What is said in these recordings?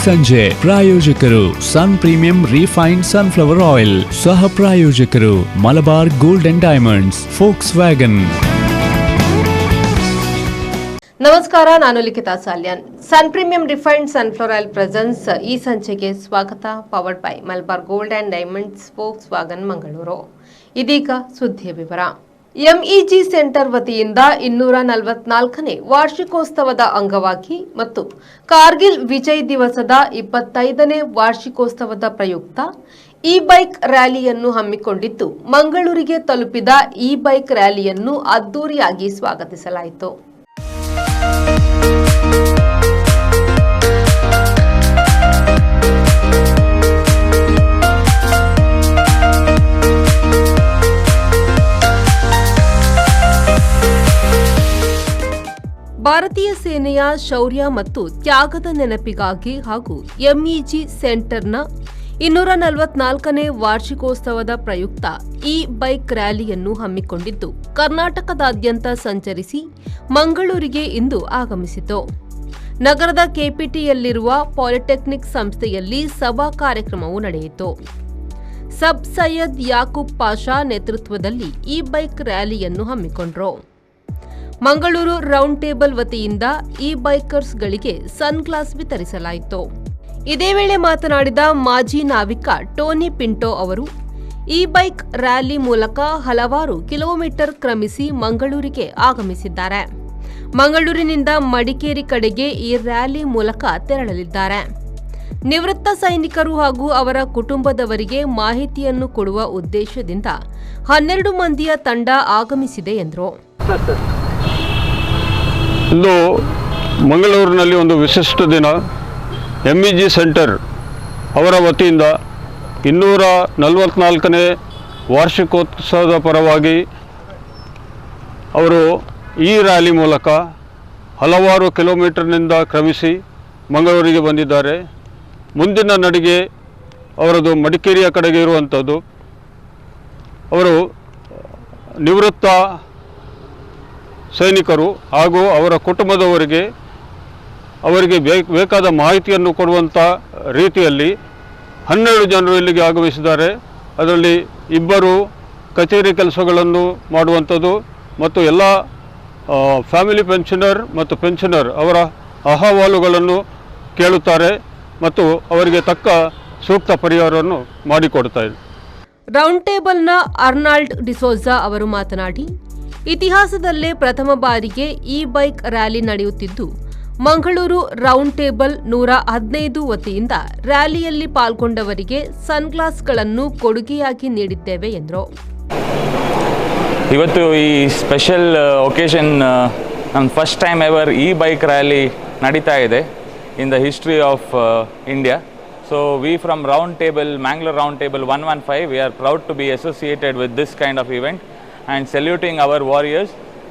ಸಂಜೆ. ಪ್ರಾಯೋಜಕರು sun premium refined sunflower oil. ಸಹ ಪ್ರಾಯೋಜಕರು Malabar gold and diamonds, Volkswagen. ನಮಸ್ಕಾರ, ನಾನು Likhita Salian. Sun premium refined sunflower oil presence ಈ ಸಂಚಿಕೆ ಸ್ವಾಗತ. Powered by Malabar gold and diamonds, Volkswagen, Mangaluru. ಇದೀಗ ಸುದ್ದಿಯ ವಿವರ. ಎಂಇಜಿ ಸೆಂಟರ್ ವತಿಯಿಂದ 244ನೇ ವಾರ್ಷಿಕೋತ್ಸವದ ಅಂಗವಾಗಿ ಮತ್ತು ಕಾರ್ಗಿಲ್ ವಿಜಯ್ ದಿವಸದ 25ನೇ ವಾರ್ಷಿಕೋತ್ಸವದ ಪ್ರಯುಕ್ತ ಇ ಬೈಕ್ ರ್ಯಾಲಿಯನ್ನು ಹಮ್ಮಿಕೊಂಡಿದ್ದು, ಮಂಗಳೂರಿಗೆ ತಲುಪಿದ ಇ ಬೈಕ್ ರ್ಯಾಲಿಯನ್ನು ಅದ್ದೂರಿಯಾಗಿ ಸ್ವಾಗತಿಸಲಾಯಿತು. ಭಾರತೀಯ ಸೇನೆಯ ಶೌರ್ಯ ಮತ್ತು ತ್ಯಾಗದ ನೆನಪಿಗಾಗಿ ಹಾಗೂ ಎಂಇಜಿ ಸೆಂಟರ್ನ 244ನೇ ವಾರ್ಷಿಕೋತ್ಸವದ ಪ್ರಯುಕ್ತ ಇ ಬೈಕ್ ರ್ಯಾಲಿಯನ್ನು ಹಮ್ಮಿಕೊಂಡಿದ್ದು, ಕರ್ನಾಟಕದಾದ್ಯಂತ ಸಂಚರಿಸಿ ಮಂಗಳೂರಿಗೆ ಇಂದು ಆಗಮಿಸಿತು. ನಗರದ ಕೆಪಿಟಿಯಲ್ಲಿರುವ ಪಾಲಿಟೆಕ್ನಿಕ್ ಸಂಸ್ಥೆಯಲ್ಲಿ ಸಭಾ ಕಾರ್ಯಕ್ರಮವು ನಡೆಯಿತು. ಸಬ್ ಸೈಯದ್ ಯಾಕೂಬ್ ಪಾಷಾ ನೇತೃತ್ವದಲ್ಲಿ ಇ ಬೈಕ್ ರ್ಯಾಲಿಯನ್ನು ಹಮ್ಮಿಕೊಂಡರು. ಮಂಗಳೂರು ರೌಂಡ್ ಟೇಬಲ್ ವತಿಯಿಂದ ಇ ಬೈಕರ್ಸ್ಗಳಿಗೆ ಸನ್ ಗ್ಲಾಸ್ ವಿತರಿಸಲಾಯಿತು. ಇದೇ ವೇಳೆ ಮಾತನಾಡಿದ ಮಾಜಿ ನಾವಿಕ ಟೋನಿ ಪಿಂಟೋ ಅವರು, ಇ ಬೈಕ್ ರ್ಯಾಲಿ ಮೂಲಕ ಹಲವಾರು ಕಿಲೋಮೀಟರ್ ಕ್ರಮಿಸಿ ಮಂಗಳೂರಿಗೆ ಆಗಮಿಸಿದ್ದಾರೆ. ಮಂಗಳೂರಿನಿಂದ ಮಡಿಕೇರಿ ಕಡೆಗೆ ಈ ರ್ಯಾಲಿ ಮೂಲಕ ತೆರಳಲಿದ್ದಾರೆ. ನಿವೃತ್ತ ಸೈನಿಕರು ಹಾಗೂ ಅವರ ಕುಟುಂಬದವರಿಗೆ ಮಾಹಿತಿಯನ್ನು ಕೊಡುವ ಉದ್ದೇಶದಿಂದ 12 ಮಂದಿಯ ತಂಡ ಆಗಮಿಸಿದೆ ಎಂದರು. ಇಂದು ಮಂಗಳೂರಿನಲ್ಲಿ ಒಂದು ವಿಶಿಷ್ಟ ದಿನ. ಎಂಇಜಿ ಸೆಂಟರ್ ಅವರ ವತಿಯಿಂದ 244ನೇ ವಾರ್ಷಿಕೋತ್ಸವದ ಪರವಾಗಿ ಅವರು ಈ ರ್ಯಾಲಿ ಮೂಲಕ ಹಲವಾರು ಕಿಲೋಮೀಟರ್ನಿಂದ ಕ್ರಮಿಸಿ ಮಂಗಳೂರಿಗೆ ಬಂದಿದ್ದಾರೆ. ಮುಂದಿನ ನಡಿಗೆ ಅವರದು ಮಡಿಕೇರಿಯ ಕಡೆಗೆ ಇರುವಂಥದ್ದು. ಅವರು ನಿವೃತ್ತ ಸೈನಿಕರು ಹಾಗೂ ಅವರ ಕುಟುಂಬದವರಿಗೆ ಬೇಕಾದ ಮಾಹಿತಿಯನ್ನು ಕೊಡುವಂಥ ರೀತಿಯಲ್ಲಿ 12 ಜನರು ಇಲ್ಲಿಗೆ ಆಗಮಿಸಿದ್ದಾರೆ. ಅದರಲ್ಲಿ 2 ಕಚೇರಿ ಕೆಲಸಗಳನ್ನು ಮಾಡುವಂಥದ್ದು ಮತ್ತು ಎಲ್ಲ ಫ್ಯಾಮಿಲಿ ಪೆನ್ಷನರ್ ಮತ್ತು ಪೆನ್ಷನರ್ ಅವರ ಅಹವಾಲುಗಳನ್ನು ಕೇಳುತ್ತಾರೆ ಮತ್ತು ಅವರಿಗೆ ತಕ್ಕ ಸೂಕ್ತ ಪರಿಹಾರವನ್ನು ಮಾಡಿಕೊಡ್ತಾರೆ. ರೌಂಡ್ ಟೇಬಲ್ನ ಅರ್ನಾಲ್ಡ್ ಡಿಸೋಜಾ ಅವರು ಮಾತನಾಡಿ, ಇತಿಹಾಸದಲ್ಲೇ ಪ್ರಥಮ ಬಾರಿಗೆ ಇ ಬೈಕ್ ರ್ಯಾಲಿ ನಡೆಯುತ್ತಿದ್ದು, ಮಂಗಳೂರು ರೌಂಡ್ ಟೇಬಲ್ 115 ವತಿಯಿಂದ ರ್ಯಾಲಿಯಲ್ಲಿ ಪಾಲ್ಗೊಂಡವರಿಗೆ ಸನ್ಗ್ಲಾಸ್ಗಳನ್ನು ಕೊಡುಗೆಯಾಗಿ ನೀಡಿದ್ದೇವೆ ಎಂದರು. ಇವತ್ತು ಈ ಸ್ಪೆಷಲ್ ಒಕೇಶನ್ ನಮ್ಮ first time ever e bike rally ನಡೀತಾ ಇದೆ in the history of India. So we from round table, Mangalore round table 115, we are proud to be associated with this kind of event and saluting our warriors.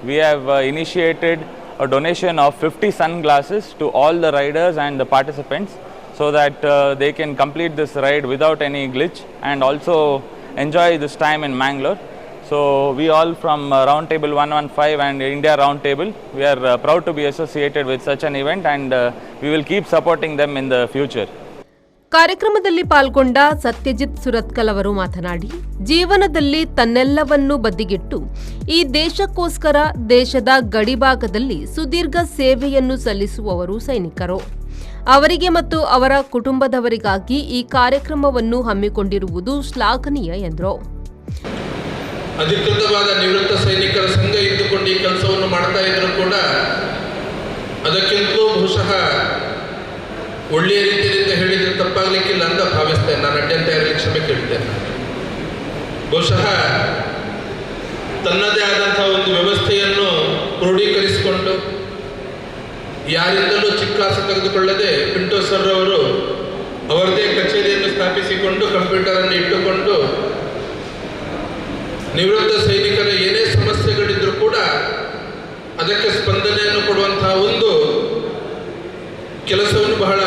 We have initiated a donation of 50 sunglasses to all the riders and the participants so that they can complete this ride without any glitch and also enjoy this time in Mangalore. So we all from Round Table 115 and India Round Table, we are proud to be associated with such an event and we will keep supporting them in the future. ಕಾರ್ಯಕ್ರಮದಲ್ಲಿ ಪಾಲ್ಗೊಂಡ ಸತ್ಯಜಿತ್ ಸುರತ್ಕಲ್ ಅವರು ಮಾತನಾಡಿ, ಜೀವನದಲ್ಲಿ ತನ್ನೆಲ್ಲವನ್ನೂ ಬದಿಗಿಟ್ಟು ಈ ದೇಶಕ್ಕೋಸ್ಕರ ದೇಶದ ಗಡಿಭಾಗದಲ್ಲಿ ಸುದೀರ್ಘ ಸೇವೆಯನ್ನು ಸಲ್ಲಿಸುವವರು ಸೈನಿಕರು. ಅವರಿಗೆ ಮತ್ತು ಅವರ ಕುಟುಂಬದವರಿಗಾಗಿ ಈ ಕಾರ್ಯಕ್ರಮವನ್ನು ಹಮ್ಮಿಕೊಂಡಿರುವುದು ಶ್ಲಾಘನೀಯ ಎಂದರು. ಅಧಿಕೃತವಾದ ನಿವೃತ್ತ ಸೈನಿಕರ ಸಂಘ ಇದ್ದುಕೊಂಡು ಈ ಕೆಲಸವನ್ನು ಮಾಡ್ತಾ ಇದ್ರು ಕೂಡ ಅದಕ್ಕಿಂತಲೂ ಬಹುಶಃ ಒಳ್ಳೆಯ ರೀತಿಯಿಂದ ಹೇಳಿದ್ರೆ ತಪ್ಪಾಗಲಿಕ್ಕಿಲ್ಲ ಅಂತ ಭಾವಿಸ್ತೇನೆ. ನಾನು ಅಡ್ಡಂತ ಇರಲಿಕ್ಕೆ ಕ್ಷಮೆ ಕೇಳ್ತೇನೆ. ಬಹುಶಃ ತನ್ನದೇ ಆದಂಥ ಒಂದು ವ್ಯವಸ್ಥೆಯನ್ನು ಕ್ರೋಢೀಕರಿಸಿಕೊಂಡು ಯಾರಿಂದಲೂ ಚಿಕ್ಕಾಸು ತೆಗೆದುಕೊಳ್ಳದೆ ಪಿಂಟೋ ಸರ್ ಅವರು ಅವರದೇ ಕಚೇರಿಯನ್ನು ಸ್ಥಾಪಿಸಿಕೊಂಡು ಕಂಪ್ಯೂಟರನ್ನು ಇಟ್ಟುಕೊಂಡು ನಿವೃತ್ತ ಸೈನಿಕರ ಏನೇ ಸಮಸ್ಯೆಗಳಿದ್ರೂ ಕೂಡ ಅದಕ್ಕೆ ಸ್ಪಂದನೆಯನ್ನು ಕೊಡುವಂತಹ ಒಂದು ಕೆಲಸವನ್ನು ಬಹಳ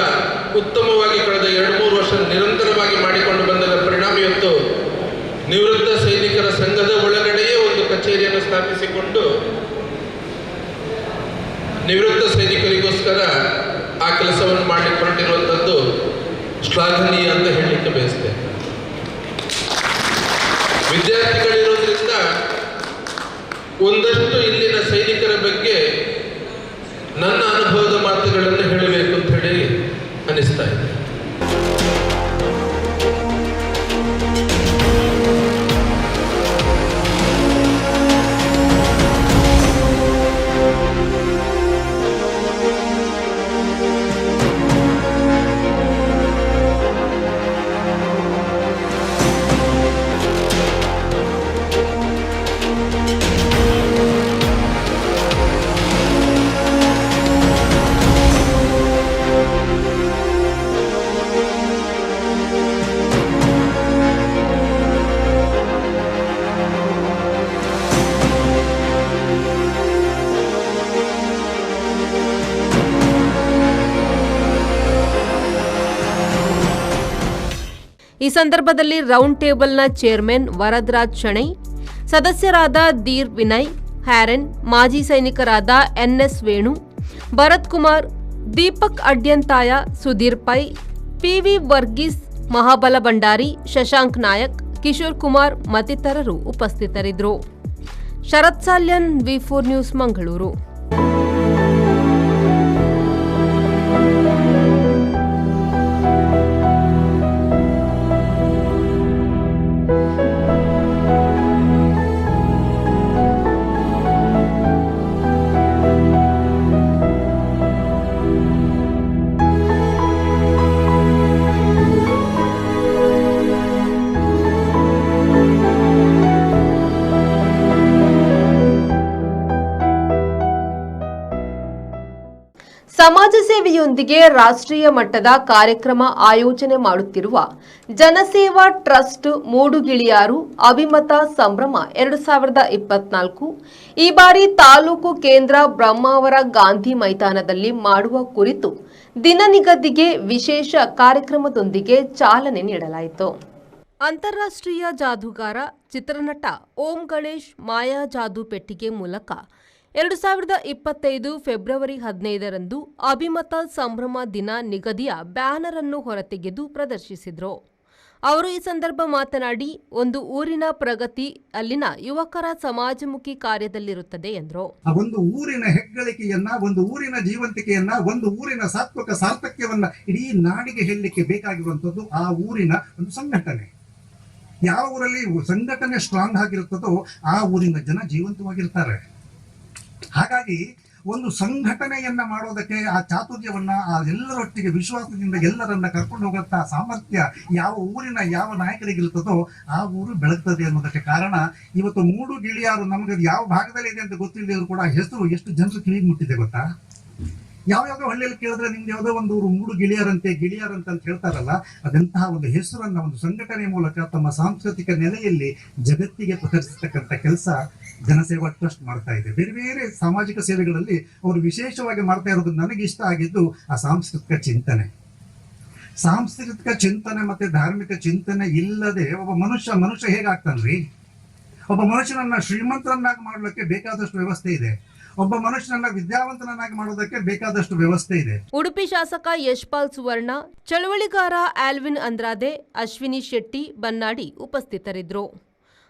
ಉತ್ತಮವಾಗಿ ಕಳೆದ 2-3 ವರ್ಷ ನಿರಂತರವಾಗಿ ಮಾಡಿಕೊಂಡು ಬಂದದ ಪರಿಣಾಮ ಇವತ್ತು ನಿವೃತ್ತ ಸೈನಿಕರ ಸಂಘದ ಒಳಗಡೆಯೇ ಒಂದು ಕಚೇರಿಯನ್ನು ಸ್ಥಾಪಿಸಿಕೊಂಡು ನಿವೃತ್ತ ಸೈನಿಕರಿಗೋಸ್ಕರ ಆ ಕೆಲಸವನ್ನು ಮಾಡಿಕೊಂಡಿರುವಂಥದ್ದು ಶ್ಲಾಘನೀಯ ಅಂತ ಹೇಳಲಿಕ್ಕೆ ಬಯಸ್ತೇನೆ. ವಿದ್ಯಾರ್ಥಿಗಳಿರೋದ್ರಿಂದ ಒಂದಷ್ಟು ಇಲ್ಲಿನ ಸೈನಿಕರ ಬಗ್ಗೆ ನನ್ನ ಅನುಭವದ ಮಾತುಗಳನ್ನು ಹೇಳಬೇಕು ಅಂತ ಹೇಳಿ ಅನಿಸ್ತಾ ಇದೆ. ಈ ಸಂದರ್ಭದಲ್ಲಿ ರೌಂಡ್ ಟೇಬಲ್ನ ಚೇರ್ಮನ್ ವರದರಾಜ್ ಶೆಣೈ, ಸದಸ್ಯರಾದ ಧೀರ್ ವಿನಯ್, ಹ್ಯಾರನ್, ಮಾಜಿ ಸೈನಿಕರಾದ ಎನ್ಎಸ್ ವೇಣು, ಭರತ್ ಕುಮಾರ್, ದೀಪಕ್ ಅಡ್ಯಂತಾಯ, ಸುಧೀರ್ ಪೈ, ಪಿವಿ ವರ್ಗೀಸ್, ಮಹಾಬಲ ಭಂಡಾರಿ, ಶಶಾಂಕ್ ನಾಯಕ್, ಕಿಶೋರ್ ಕುಮಾರ್ ಮತ್ತಿತರರು ಉಪಸ್ಥಿತರಿದ್ದರು. ಶರತ್ ಸಾಲ್ಯನ್, ವಿ4 ನ್ಯೂಸ್, ಮಂಗಳೂರು. ಸಮಾಜ ಸೇವೆಯೊಂದಿಗೆ ರಾಷ್ಟ್ರೀಯ ಮಟ್ಟದ ಕಾರ್ಯಕ್ರಮ ಆಯೋಜನೆ ಮಾಡುತ್ತಿರುವ ಜನಸೇವಾ ಟ್ರಸ್ಟ್ ಮೂಡುಗಿಳಿಯಾರು ಅಭಿಮತ ಸಂಭ್ರಮ 2024 ಈ ಬಾರಿ ತಾಲೂಕು ಕೇಂದ್ರ ಬ್ರಹ್ಮಾವರ ಗಾಂಧಿ ಮೈದಾನದಲ್ಲಿ ಮಾಡುವ ಕುರಿತು ದಿನ ನಿಗದಿಗೆ ವಿಶೇಷ ಕಾರ್ಯಕ್ರಮದೊಂದಿಗೆ ಚಾಲನೆ ನೀಡಲಾಯಿತು. ಅಂತಾರಾಷ್ಟ್ರೀಯ ಜಾದೂಗಾರ ಚಿತ್ರನಟ ಓಂ ಗಣೇಶ್ ಮಾಯಾ ಜಾದೂ ಪೆಟ್ಟಿಗೆ ಮೂಲಕ 2025 ಫೆಬ್ರವರಿ 15ರಂದು ಅಭಿಮತ ಸಂಭ್ರಮ ದಿನ ನಿಗದಿಯ ಬ್ಯಾನರ್ ಅನ್ನು ಹೊರತೆಗೆದು ಪ್ರದರ್ಶಿಸಿದರು. ಅವರು ಈ ಸಂದರ್ಭ ಮಾತನಾಡಿ, ಒಂದು ಊರಿನ ಪ್ರಗತಿ ಅಲ್ಲಿನ ಯುವಕರ ಸಮಾಜಮುಖಿ ಕಾರ್ಯದಲ್ಲಿರುತ್ತದೆ ಎಂದರು. ಒಂದು ಊರಿನ ಹೆಗ್ಗಳಿಕೆಯನ್ನ, ಒಂದು ಊರಿನ ಜೀವಂತಿಕೆಯನ್ನ, ಒಂದು ಊರಿನ ಸಾತ್ವಿಕ ಸಾರ್ಥಕ್ಯವನ್ನ ಇಡೀ ನಾಡಿಗೆ ಹೇಳಲಿಕ್ಕೆ ಬೇಕಾಗಿರುವಂತದ್ದು ಆ ಊರಿನ ಒಂದು ಸಂಘಟನೆ. ಯಾವ ಊರಲ್ಲಿ ಸಂಘಟನೆ ಸ್ಟ್ರಾಂಗ್ ಆಗಿರುತ್ತದೋ ಆ ಊರಿನ ಜನ ಜೀವಂತವಾಗಿರ್ತಾರೆ. ಹಾಗಾಗಿ ಒಂದು ಸಂಘಟನೆಯನ್ನ ಮಾಡೋದಕ್ಕೆ ಆ ಚಾತುರ್ಯವನ್ನ, ಆ ಎಲ್ಲರೊಟ್ಟಿಗೆ ವಿಶ್ವಾಸದಿಂದ ಎಲ್ಲರನ್ನ ಕರ್ಕೊಂಡು ಹೋಗುವಂತಹ ಸಾಮರ್ಥ್ಯ ಯಾವ ಊರಿನ ಯಾವ ನಾಯಕರಿಗಿರುತ್ತದೋ ಆ ಊರು ಬೆಳಗ್ತದೆ ಅನ್ನೋದಕ್ಕೆ ಕಾರಣ ಇವತ್ತು ಮೂಡುಗಿಳಿಯಾರು. ನಮಗೆ ಯಾವ ಭಾಗದಲ್ಲಿ ಇದೆ ಅಂತ ಗೊತ್ತಿಲ್ಲದೆ ಕೂಡ ಹೆಸರು ಎಷ್ಟು ಜನರು ಕಿವಿಗೆ ಮುಟ್ಟಿದೆ ಗೊತ್ತಾ? ಯಾವ್ಯಾವ ಹಳ್ಳಿಯಲ್ಲಿ ಕೇಳಿದ್ರೆ ನಿಮ್ಗೆ ಯಾವುದೋ ಒಂದು ಊರು ಮೂಡುಗಿಳಿಯಾರಂತೆ ಗಿಳಿಯಾರಂತ ಅಂತ ಹೇಳ್ತಾರಲ್ಲ, ಅದಂತಹ ಒಂದು ಹೆಸರನ್ನ ಒಂದು ಸಂಘಟನೆ ಮೂಲಕ ತಮ್ಮ ಸಾಂಸ್ಕೃತಿಕ ನೆಲೆಯಲ್ಲಿ ಜಗತ್ತಿಗೆ ಪ್ರಕಟಿಸತಕ್ಕಂಥ ಕೆಲಸ ಜನಸೇವಾ ಟ್ರಸ್ಟ್ ಮಾಡ್ತಾ ಇದೆ. ಬೇರೆ ಬೇರೆ ಸಾಮಾಜಿಕ ಸೇವೆಗಳಲ್ಲಿ ಅವರು ವಿಶೇಷವಾಗಿ ಮಾಡ್ತಾ ಇರೋದು ನನಗೆ ಇಷ್ಟ ಆಗಿದ್ದು ಆ ಸಾಂಸ್ಕೃತಿಕ ಚಿಂತನೆ ಮತ್ತೆ ಧಾರ್ಮಿಕ ಚಿಂತನೆ ಇಲ್ಲದೆ ಒಬ್ಬ ಮನುಷ್ಯ ಹೇಗಾಗ್ತಾನ್ರಿ? ಒಬ್ಬ ಮನುಷ್ಯನನ್ನ ಶ್ರೀಮಂತರನ್ನಾಗಿ ಮಾಡಲಿಕ್ಕೆ ಬೇಕಾದಷ್ಟು ವ್ಯವಸ್ಥೆ ಇದೆ. ಒಬ್ಬ ಮನುಷ್ಯನನ್ನ ವಿದ್ಯಾವಂತನನ್ನಾಗಿ ಮಾಡೋದಕ್ಕೆ ಬೇಕಾದಷ್ಟು ವ್ಯವಸ್ಥೆ ಇದೆ. ಉಡುಪಿ ಶಾಸಕ ಯಶ್ಪಾಲ್ ಸುವರ್ಣ, ಚಳವಳಿಗಾರ ಆಲ್ವಿನ್ ಅಂದ್ರಾದೆ, ಅಶ್ವಿನಿ ಶೆಟ್ಟಿ ಬನ್ನಾಡಿ ಉಪಸ್ಥಿತರಿದ್ದರು.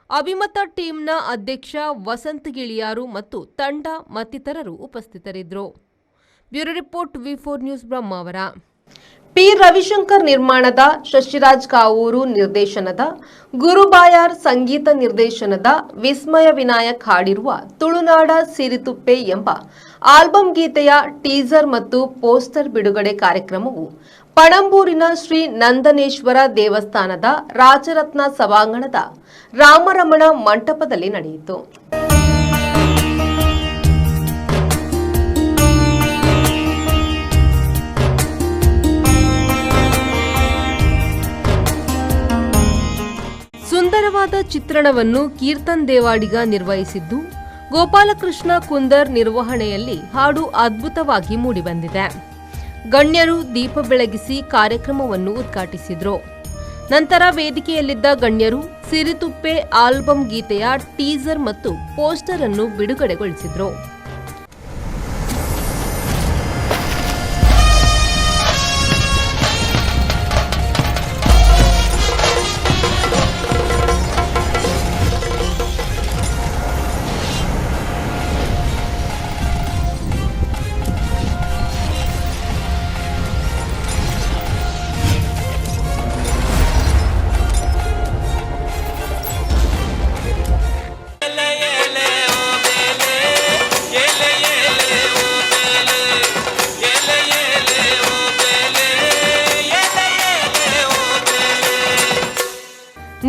ಅಭಿಮತ ಟೀಮ್ನ ಅಧ್ಯಕ್ಷ ವಸಂತ್ ಗಿಳಿಯಾರು ಮತ್ತು ತಂಡ ಮತ್ತಿತರರು ಉಪಸ್ಥಿತರಿದ್ದರು. ಬ್ಯೂರೋ ರಿಪೋರ್ಟ್, ವಿ4 ನ್ಯೂಸ್, ಬ್ರಹ್ಮಾವರ. ಪಿ ರವಿಶಂಕರ್ ನಿರ್ಮಾಣದ, ಶಶಿರಾಜ್ ಕಾವೂರು ನಿರ್ದೇಶನದ, ಗುರುಬಾಯಾರ್ ಸಂಗೀತ ನಿರ್ದೇಶನದ, ವಿಸ್ಮಯ ವಿನಾಯಕ್ ಹಾಡಿರುವ ತುಳುನಾಡ ಸಿರಿತುಪ್ಪೆ ಎಂಬ ಆಲ್ಬಂ ಗೀತೆಯ ಟೀಸರ್ ಮತ್ತು ಪೋಸ್ಟರ್ ಬಿಡುಗಡೆ ಕಾರ್ಯಕ್ರಮವು ಪಣಂಬೂರಿನ ಶ್ರೀ ನಂದನೇಶ್ವರ ದೇವಸ್ಥಾನದ ರಾಜರತ್ನ ಸಭಾಂಗಣದ ರಾಮರಮಣ ಮಂಟಪದಲ್ಲಿ ನಡೆಯಿತು. ಸುಂದರವಾದ ಚಿತ್ರಣವನ್ನು ಕೀರ್ತನ್ ದೇವಾಡಿಗ ನಿರ್ವಹಿಸಿದ್ದು, ಗೋಪಾಲಕೃಷ್ಣ ಕುಂದರ್ ನಿರ್ವಹಣೆಯಲ್ಲಿ ಹಾಡು ಅದ್ಭುತವಾಗಿ ಮೂಡಿಬಂದಿದೆ. ಗಣ್ಯರು ದೀಪ ಬೆಳಗಿಸಿ ಕಾರ್ಯಕ್ರಮವನ್ನು ಉದ್ಘಾಟಿಸಿದರು. ನಂತರ ವೇದಿಕೆಯಲ್ಲಿದ್ದ ಗಣ್ಯರು ಸಿರಿತುಪ್ಪೆ ಆಲ್ಬಂ ಗೀತೆಯ ಟೀಸರ್ ಮತ್ತು ಪೋಸ್ಟರ್ ಅನ್ನು ಬಿಡುಗಡೆಗೊಳಿಸಿದರು.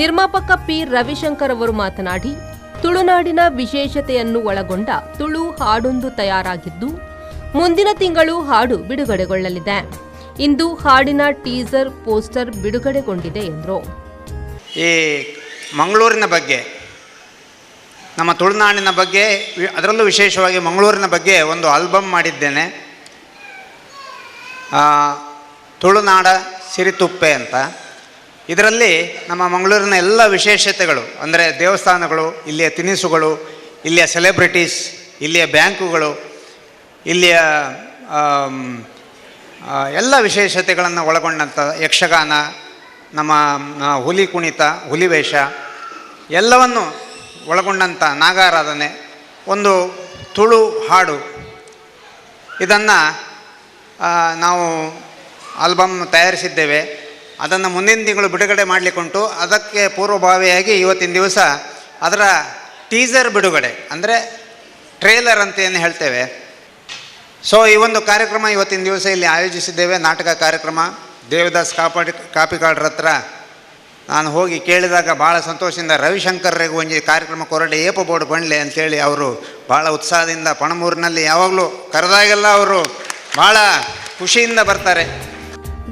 ನಿರ್ಮಾಪಕ ಪಿ ರವಿಶಂಕರ್ ಅವರು ಮಾತನಾಡಿ, ತುಳುನಾಡಿನ ವಿಶೇಷತೆಯನ್ನು ಒಳಗೊಂಡ ತುಳು ಹಾಡೊಂದು ತಯಾರಾಗಿದ್ದು, ಮುಂದಿನ ತಿಂಗಳು ಹಾಡು ಬಿಡುಗಡೆಗೊಳ್ಳಲಿದೆ. ಇಂದು ಹಾಡಿನ ಟೀಸರ್ ಪೋಸ್ಟರ್ ಬಿಡುಗಡೆಗೊಂಡಿದೆ ಎಂದರು. ಈ ಮಂಗಳೂರಿನ ಬಗ್ಗೆ, ನಮ್ಮ ತುಳುನಾಡಿನ ಬಗ್ಗೆ, ಅದರಲ್ಲೂ ವಿಶೇಷವಾಗಿ ಮಂಗಳೂರಿನ ಬಗ್ಗೆ ಒಂದು ಆಲ್ಬಮ್ ಮಾಡಿದ್ದೇನೆ. ತುಳುನಾಡ ಸಿರಿತುಪ್ಪೆ ಅಂತ. ಇದರಲ್ಲಿ ನಮ್ಮ ಮಂಗಳೂರಿನ ಎಲ್ಲ ವಿಶೇಷತೆಗಳು, ಅಂದರೆ ದೇವಸ್ಥಾನಗಳು, ಇಲ್ಲಿಯ ತಿನಿಸುಗಳು, ಇಲ್ಲಿಯ ಸೆಲೆಬ್ರಿಟೀಸ್, ಇಲ್ಲಿಯ ಬ್ಯಾಂಕುಗಳು, ಇಲ್ಲಿಯ ಎಲ್ಲ ವಿಶೇಷತೆಗಳನ್ನು ಒಳಗೊಂಡಂಥ ಯಕ್ಷಗಾನ, ನಮ್ಮ ಹುಲಿ ಕುಣಿತ, ಹುಲಿವೇಷ ಎಲ್ಲವನ್ನು ಒಳಗೊಂಡಂಥ ನಾಗಾರಾಧನೆ, ಒಂದು ತುಳು ಹಾಡು, ಇದನ್ನು ನಾವು ಆಲ್ಬಮ್ ತಯಾರಿಸಿದ್ದೇವೆ. ಅದನ್ನು ಮುಂದಿನ ತಿಂಗಳು ಬಿಡುಗಡೆ ಮಾಡಲಿಕ್ಕುಂಟು. ಅದಕ್ಕೆ ಪೂರ್ವಭಾವಿಯಾಗಿ ಇವತ್ತಿನ ದಿವಸ ಅದರ ಟೀಸರ್ ಬಿಡುಗಡೆ, ಅಂದರೆ ಟ್ರೇಲರ್ ಅಂತ ಏನು ಹೇಳ್ತೇವೆ. ಸೊ ಈ ಒಂದು ಕಾರ್ಯಕ್ರಮ ಇವತ್ತಿನ ದಿವಸ ಇಲ್ಲಿ ಆಯೋಜಿಸಿದ್ದೇವೆ. ನಾಟಕ ಕಾರ್ಯಕ್ರಮ. ದೇವದಾಸ್ ಕಾಪಿಕಾಡ್ರ ಹತ್ರ ನಾನು ಹೋಗಿ ಕೇಳಿದಾಗ ಭಾಳ ಸಂತೋಷದಿಂದ ರವಿಶಂಕರ್ರಿಗೆ ಒಂದು ಕಾರ್ಯಕ್ರಮ ಕೊರಡೆ ಏಪ ಬೋರ್ಡ್ ಬಂಡ್ಲೆ ಅಂತೇಳಿ ಅವರು ಭಾಳ ಉತ್ಸಾಹದಿಂದ ಪಣಮೂರಿನಲ್ಲಿ ಯಾವಾಗಲೂ ಕರೆದಾಗೆಲ್ಲ ಅವರು ಭಾಳ ಖುಷಿಯಿಂದ ಬರ್ತಾರೆ.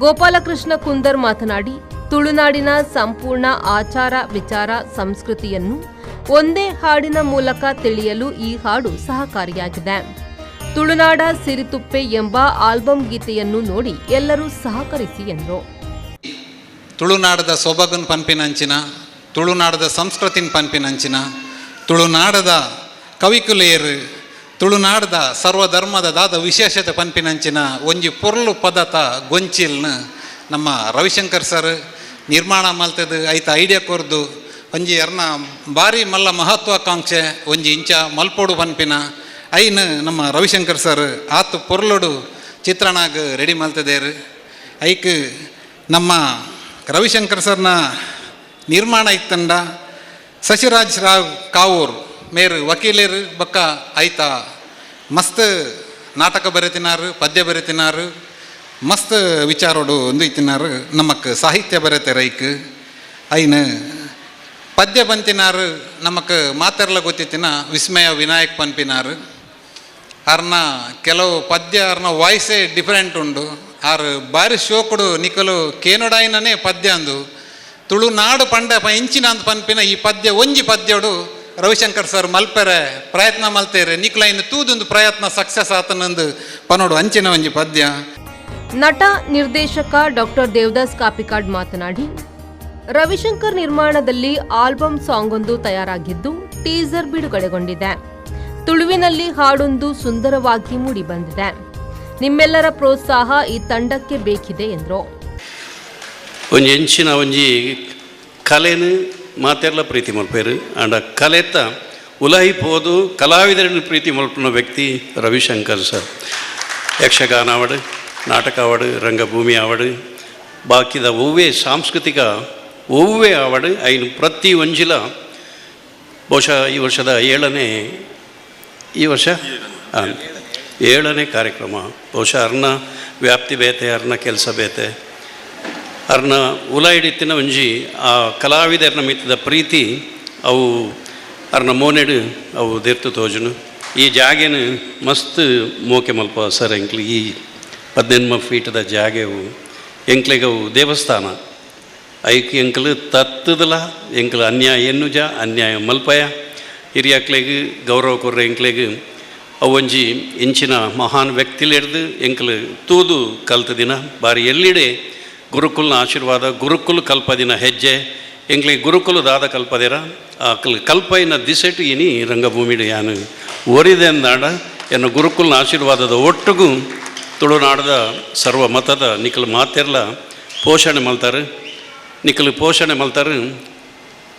ಗೋಪಾಲಕೃಷ್ಣ ಕುಂದರ್ ಮಾತನಾಡಿ, ತುಳುನಾಡಿನ ಸಂಪೂರ್ಣ ಆಚಾರ ವಿಚಾರ ಸಂಸ್ಕೃತಿಯನ್ನು ಒಂದೇ ಹಾಡಿನ ಮೂಲಕ ತಿಳಿಯಲು ಈ ಹಾಡು ಸಹಕಾರಿಯಾಗಿದೆ. ತುಳುನಾಡ ಸಿರಿತುಪ್ಪೆ ಎಂಬ ಆಲ್ಬಂ ಗೀತೆಯನ್ನು ನೋಡಿ ಎಲ್ಲರೂ ಸಹಕರಿಸಿ ಎಂದರು. ತುಳುನಾಡದ ಸೊಬಗನ್ ಪನ್ಪಿನಂಚಿನ, ತುಳುನಾಡದ ಸಂಸ್ಕೃತಿನ ಪನ್ಪಿನಂಚಿನ, ತುಳುನಾಡದ ಕವಿಕುಲೆಯರು, ತುಳುನಾಡದ ಸರ್ವಧರ್ಮದ ದಾದ ವಿಶೇಷತೆ ಪನ್ಪಿನಂಚಿನ ಒಂಜಿ ಪೊರ್ಲು ಪದತ ಗೊಂಚಿಲ್ನ ನಮ್ಮ ರವಿಶಂಕರ್ ಸರ್ ನಿರ್ಮಾಣ ಮಲ್ತದು ಐತ ಐಡಿಯಾ ಕೊರ್ದು ಒಂಜಿ ಅರ್ನ ಭಾರಿ ಮಲ್ಲ ಮಹತ್ವಾಕಾಂಕ್ಷೆ ಒಂಜಿ ಇಂಚ ಮಲ್ಪೋಡು ಪನ್ಪಿನ ಐನ್ ನಮ್ಮ ರವಿಶಂಕರ್ ಸರ್ ಆತು ಪೊರ್ಲೋಡು ಚಿತ್ರಣಾಗ ರೆಡಿ ಮಲ್ತದೇರು. ಐಕ್ ನಮ್ಮ ರವಿಶಂಕರ್ ಸರ್ನ ನಿರ್ಮಾಣ ಇತ್ತಂಡ ಶಶಿರಾಜ್ ರಾವ್ ಕಾವೂರ್ ಮೇರು ವಕೀಲರು ಬಕ್ಕ ಐತ ಮಸ್ತ್ ನಾಟಕ ಬರೆತಿನಾರು, ಪದ್ಯ ಬರೆತಿನಾರು, ಮಸ್ತ್ ವಿಚಾರೋಡು ಒಂದು ಇತ್ತಿನಾರು. ನಮಕ್ ಸಾಹಿತ್ಯ ಬರೆತಾರೆ ಐಕ್ ಐನ್ ಪದ್ಯ ಬಂತಿನಾರು. ನಮಕ್ ಮಾತೆರ್ಲ ಗೊತ್ತಿತ್ತಿನ ವಿಸ್ಮಯ ವಿನಾಯಕ್ ಪನ್ಪಿನಾರು. ಅವ್ರನ್ನ ಕೆಲವು ಪದ್ಯ ಅವ್ರನ್ನ ವಾಯ್ಸೇ ಡಿಫ್ರೆಂಟ್ ಉಂಡು. ಆರು ಬಾರಿ ಶೋಕುಡು ನಿಕಲು ಕೇನೊಡಾಯಿನೇ ಪದ್ಯ ಅಂದು ತುಳುನಾಡು ಪಂಡ ಇಂಚಿನ ಅಂತ ಪನ್ಪಿನ ಈ ಪದ್ಯ ಒಂಜಿ ಪದ್ಯಡು ರವಿಶಂಕರ್ ಸರ್ ಮಲ್ಪೆರೆ ಪ್ರಯತ್ನ ಮಲ್ತೇರೆ ನಿಕ್ಲೈನ್ ತೂದೊಂದು ಪ್ರಯತ್ನ ಸಕ್ಸಸ್ ಆತನಂದು ಪನೋಡು ಅಂಚಿನ ಒಂಜಿ ಪದ್ಯ. ನಟ ನಿರ್ದೇಶಕ ಡಾಕ್ಟರ್ ದೇವದಾಸ್ ಕಾಪಿಕಾಡ್ ಮಾತನಾಡಿ, ರವಿಶಂಕರ್ ನಿರ್ಮಾಣದಲ್ಲಿ ಆಲ್ಬಂ ಸಾಂಗ್ ಒಂದು ತಯಾರಾಗಿದ್ದು ಟೀಸರ್ ಬಿಡುಗಡೆಗೊಂಡಿದೆ. ತುಳುವಿನಲ್ಲಿ ಹಾಡೊಂದು ಸುಂದರವಾಗಿ ಮೂಡಿಬಂದಿದೆ. ನಿಮ್ಮೆಲ್ಲರ ಪ್ರೋತ್ಸಾಹ ಈ ತಂಡಕ್ಕೆ ಬೇಕಿದೆ ಎಂದರು. ಒಂಜಿ ಎಂಚಿನ ಒಂಜಿ ಕಲೆನು ಮಾತೆರ್ಲ ಪ್ರೀತಿ ಮಲ್ಪೇರು ಅಂಡ ಕಲೆತ ಉಲಾಯಿ ಪೋದು ಕಲಾವಿದರನ್ನು ಪ್ರೀತಿ ಮಲ್ಪನ ವ್ಯಕ್ತಿ ರವಿಶಂಕರ್ ಸರ್. ಯಕ್ಷಗಾನ ಆವಡು, ನಾಟಕ ಆವಡು, ರಂಗಭೂಮಿ ಆವಡು, ಬಾಕಿದ ಒವ್ವೇ ಸಾಂಸ್ಕೃತಿಕ ಒವ್ವೇ ಆವಡು ಐನು ಪ್ರತಿ ಒಂಜಿಲ ಬಹುಶಃ ಈ ವರ್ಷದ ಏಳನೇ ಕಾರ್ಯಕ್ರಮ. ಬಹುಶಃ ಅರ್ನ ವ್ಯಾಪ್ತಿ ಬೇತೆ, ಅರ್ನ ಕೆಲಸ ಬೇತೆ, ಅರ್ನ ಉಲ ಹಿಡಿತಿನ ಒಂಜಿ ಆ ಕಲಾವಿದರ್ನ ಮಿತ್ತದ ಪ್ರೀತಿ ಅವು ಅರ್ನ ಮೋನೆಡು ಅವು ದೆರ್ತು ತೋಜುನು. ಈ ಜಾಗೆನು ಮಸ್ತ್ ಮೋಕೆ ಮಲ್ಪ ಸರ್ ಎಂಕ್ಲು ಈ 18 ಫೀಟದ ಜಾಗೆವು ಎಂಕ್ಲೆಗವು ದೇವಸ್ಥಾನ ಐಕ್ ಎಂಕ್ಲು ತತ್ತದಲ ಎಂಕ್ಲು ಅನ್ಯಾಯ ಎನ್ನುಜ ಅನ್ಯಾಯ ಮಲ್ಪಯ ಹಿರಿಯಕ್ಲೆಗ್ ಗೌರವ ಕೊರ್ರೆ ಎಂಕ್ಲೆಗ್ ಅವೊಂಜಿ ಇಂಚಿನ ಮಹಾನ್ ವ್ಯಕ್ತಿಲಿಡ್ದು ಎಂಕ್ಲು ತೂದು ಕಲ್ತ ದಿನ ಬಾರಿ ಎಲ್ಲಿಡೆ ಗುರುಕುಲ್ನ ಆಶೀರ್ವಾದ, ಗುರುಕುಲ್ ಕಲ್ಪದಿನ ಹೆಜ್ಜೆ ಎಂಕ್ಲಿಗೆ ಗುರುಕುಲು ದಾದ ಕಲ್ಪದಿರ ಆ ಕಲ್ಪೈನ ದಿಸೆಟು ಇನಿ ರಂಗಭೂಮಿಡು ಯಾನು ಒರಿದೆ ಅಂದಾಡ ಎನ್ನ ಗುರುಕುಲ್ನ ಆಶೀರ್ವಾದದ ಒಟ್ಟಿಗೂ ತುಳುನಾಡದ ಸರ್ವ ಮತದ ನಿಖಲು ಮಾತೆರ್ಲ ಪೋಷಣೆ ಮಲ್ತಾರೆ. ನಿಖಲು ಪೋಷಣೆ ಮಲ್ತಾರೆ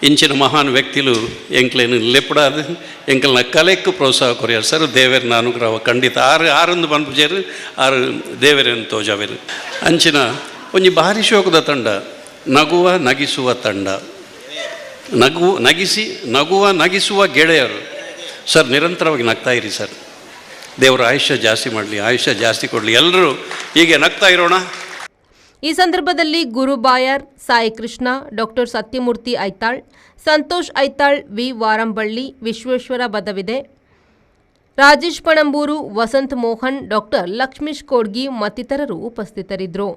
ಇಂಚಿನ ಮಹಾನ್ ವ್ಯಕ್ತಿಲು ಎಂಕ್ಲೇನು ಲೆಪ್ಪಡಾದು ಎಂಕಲ್ನ ಕಲೆಕ್ಕು ಪ್ರೋತ್ಸಾಹ ಕೊರಿಯಾರು ಸರ್. ದೇವರನ ಅನುಗ್ರಹ ಖಂಡಿತ ಆರೊಂದು ಬಂಪುಜೇರು ಆರು ದೇವರನ್ನು ತೋಜಾವೇರು. ಅಂಚಿನ ಒಂಜಿ ಭಾರಿ ಶೋಕದ ತಂಡ, ನಗುವ ನಗಿಸುವ ತಂಡ, ನಗುವ ನಗಿಸುವ ಗೆಳೆಯರು ಸರ್. ನಿರಂತರವಾಗಿ ನಗ್ತಾ ಇರಿ ಸರ್. ದೇವರ ಆಯುಷ್ಯ ಜಾಸ್ತಿ ಮಾಡಲಿ, ಆಯುಷ್ಯ ಜಾಸ್ತಿ ಕೊಡಲಿ. ಎಲ್ಲರೂ ಹೀಗೆ ನಗ್ತಾ ಇರೋಣ. ಈ ಸಂದರ್ಭದಲ್ಲಿ Guru Bayar, Sai Krishna, doctor Sathyamurthy Aithal, Santosh Aithal, V Warambally, Vishweshwara Badavide, Rajesh Panambur, Vasanth Mohan, doctor Lakshmish Kodgi ಮತ್ತಿತರರು ಉಪಸ್ಥಿತರಿದ್ದರು.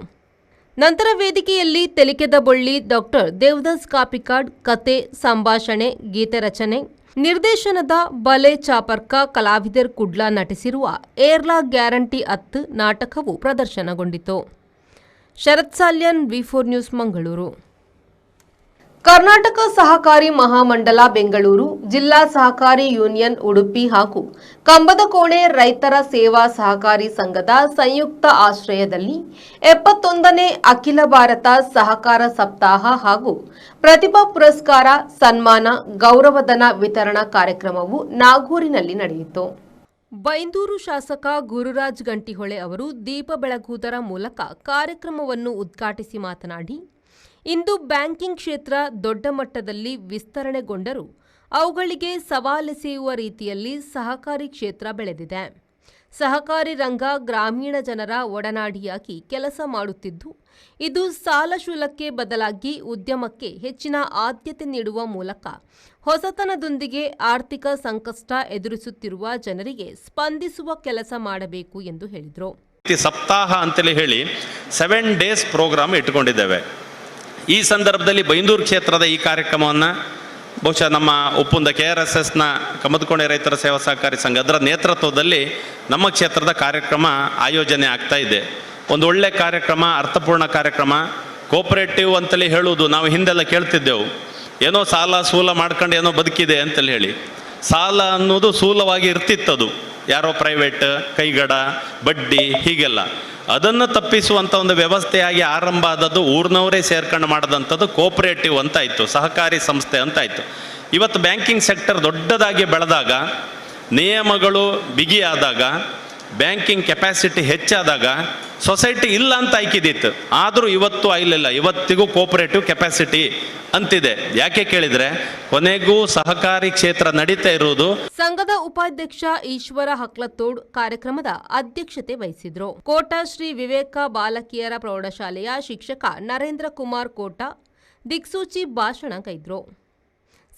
ನಂತರ ವೇದಿಕೆಯಲ್ಲಿ ತೆಲಿಕೆದ ಬೊಳ್ಳಿ ಡಾಕ್ಟರ್ ದೇವದಾಸ್ ಕಾಪಿಕಾಡ್ ಕತೆ, ಸಂಭಾಷಣೆ, ಗೀತೆ ರಚನೆ, ನಿರ್ದೇಶನದ ಬಲೆ ಚಾಪರ್ಕ ಕಲಾವಿದರ್ ಕುಡ್ಲ ನಟಿಸಿರುವ ಏರ್ಲಾ ಗ್ಯಾರಂಟಿ 10 ನಾಟಕವು ಪ್ರದರ್ಶನಗೊಂಡಿತು. ಶರತ್ ಸಾಲ್ಯನ್, ವಿ4 ನ್ಯೂಸ್, ಮಂಗಳೂರು. ಕರ್ನಾಟಕ ಸಹಕಾರಿ ಮಹಾಮಂಡಲ ಬೆಂಗಳೂರು, ಜಿಲ್ಲಾ ಸಹಕಾರಿ ಯೂನಿಯನ್ ಉಡುಪಿ ಹಾಗೂ ಕಂಬದಕೋಣೆ ರೈತರ ಸೇವಾ ಸಹಕಾರಿ ಸಂಘದ ಸಂಯುಕ್ತ ಆಶ್ರಯದಲ್ಲಿ 71ನೇ ಅಖಿಲ ಭಾರತ ಸಹಕಾರ ಸಪ್ತಾಹ ಹಾಗೂ ಪ್ರತಿಭಾ ಪುರಸ್ಕಾರ, ಸನ್ಮಾನ, ಗೌರವಧನ ವಿತರಣಾ ಕಾರ್ಯಕ್ರಮವು ನಾಗೂರಿನಲ್ಲಿ ನಡೆಯಿತು. ಬೈಂದೂರು ಶಾಸಕ ಗುರುರಾಜ್ ಗಂಟಿಹೊಳೆ ಅವರು ದೀಪ ಬೆಳಗುವುದರ ಮೂಲಕ ಕಾರ್ಯಕ್ರಮವನ್ನು ಉದ್ಘಾಟಿಸಿ ಮಾತನಾಡಿ, ಇಂದು ಬ್ಯಾಂಕಿಂಗ್ ಕ್ಷೇತ್ರ ದೊಡ್ಡ ಮಟ್ಟದಲ್ಲಿ ವಿಸ್ತರಣೆಗೊಂಡರೂ ಅವುಗಳಿಗೆ ಸವಾಲೆಸೆಯುವ ರೀತಿಯಲ್ಲಿ ಸಹಕಾರಿ ಕ್ಷೇತ್ರ ಬೆಳೆದಿದೆ. ಸಹಕಾರಿ ರಂಗ ಗ್ರಾಮೀಣ ಜನರ ಒಡನಾಡಿಯಾಗಿ ಕೆಲಸ ಮಾಡುತ್ತಿದ್ದು, ಇದು ಸಾಲ ಶೂಲಕ್ಕೆ ಬದಲಾಗಿ ಉದ್ಯಮಕ್ಕೆ ಹೆಚ್ಚಿನ ಆದ್ಯತೆ ನೀಡುವ ಮೂಲಕ ಹೊಸತನದೊಂದಿಗೆ ಆರ್ಥಿಕ ಸಂಕಷ್ಟ ಎದುರಿಸುತ್ತಿರುವ ಜನರಿಗೆ ಸ್ಪಂದಿಸುವ ಕೆಲಸ ಮಾಡಬೇಕು ಎಂದು ಹೇಳಿದರು. ಸಪ್ತಾಹ ಅಂತಲೇ ಹೇಳಿ 7 ಡೇಸ್ ಪ್ರೋಗ್ರಾಮ್ ಇಟ್ಕೊಂಡಿದ್ದೇವೆ. ಈ ಸಂದರ್ಭದಲ್ಲಿ ಬೈಂದೂರು ಕ್ಷೇತ್ರದ ಈ ಕಾರ್ಯಕ್ರಮವನ್ನು ಬಹುಶಃ ನಮ್ಮ ಒಪ್ಪುಂದ KRSSನ ಕಮದಕೋಣೆ ರೈತರ ಸೇವಾ ಸಹಕಾರಿ ಸಂಘ ಅದರ ನೇತೃತ್ವದಲ್ಲಿ ನಮ್ಮ ಕ್ಷೇತ್ರದ ಕಾರ್ಯಕ್ರಮ ಆಯೋಜನೆ ಆಗ್ತಾ ಇದೆ. ಒಂದು ಒಳ್ಳೆ ಕಾರ್ಯಕ್ರಮ, ಅರ್ಥಪೂರ್ಣ ಕಾರ್ಯಕ್ರಮ. ಕೋಪರೇಟಿವ್ ಅಂತಲೇ ಹೇಳುವುದು ನಾವು ಹಿಂದೆಲ್ಲ ಕೇಳ್ತಿದ್ದೆವು, ಏನೋ ಸಾಲ ಸೂಲ ಮಾಡ್ಕೊಂಡು ಏನೋ ಬದುಕಿದೆ ಅಂತಲೇ ಹೇಳಿ. ಸಾಲ ಅನ್ನೋದು ಸೂಲವಾಗಿ ಇರ್ತಿತ್ತದು, ಯಾರೋ ಪ್ರೈವೇಟ್, ಕೈಗಡ, ಬಡ್ಡಿ ಹೀಗೆಲ್ಲ. ಅದನ್ನು ತಪ್ಪಿಸುವಂಥ ಒಂದು ವ್ಯವಸ್ಥೆಯಾಗಿ ಆರಂಭ ಆದದ್ದು ಊರಿನವರೇ ಸೇರ್ಕೊಂಡು ಮಾಡಿದಂಥದ್ದು ಕೋಪರೇಟಿವ್ ಅಂತಾಯಿತು, ಸಹಕಾರಿ ಸಂಸ್ಥೆ ಅಂತಾಯಿತು. ಇವತ್ತು ಬ್ಯಾಂಕಿಂಗ್ ಸೆಕ್ಟರ್ ದೊಡ್ಡದಾಗಿ ಬೆಳೆದಾಗ, ನಿಯಮಗಳು ಬಿಗಿಯಾದಾಗ, ಬ್ಯಾಂಕಿಂಗ್ ಕೆಪಾಸಿಟಿ ಹೆಚ್ಚಾದಾಗ ಸೊಸೈಟಿ ಇಲ್ಲ ಅಂತ ಆಯ್ಕಿದಿತ್ತು. ಆದರೂ ಇವತ್ತು ಇಲ್ಲ, ಇವತ್ತಿಗೂ ಕೋಪರೇಟಿವ್ ಕೆಪಾಸಿಟಿ ಅಂತಿದೆ. ಯಾಕೆ ಕೇಳಿದರೆ ಕೊನೆಗೂ ಸಹಕಾರಿ ಕ್ಷೇತ್ರ ನಡೀತಾ ಇರುವುದು. ಸಂಘದ ಉಪಾಧ್ಯಕ್ಷ ಈಶ್ವರ ಹಕ್ಲತೋಡ್ ಕಾರ್ಯಕ್ರಮದ ಅಧ್ಯಕ್ಷತೆ ವಹಿಸಿದ್ರು. ಕೋಟ ಶ್ರೀ ವಿವೇಕ ಬಾಲಕಿಯರ ಪ್ರೌಢಶಾಲೆಯ ಶಿಕ್ಷಕ ನರೇಂದ್ರ ಕುಮಾರ್ ಕೋಟ ದಿಕ್ಸೂಚಿ ಭಾಷಣ ಕೈದ್ರು.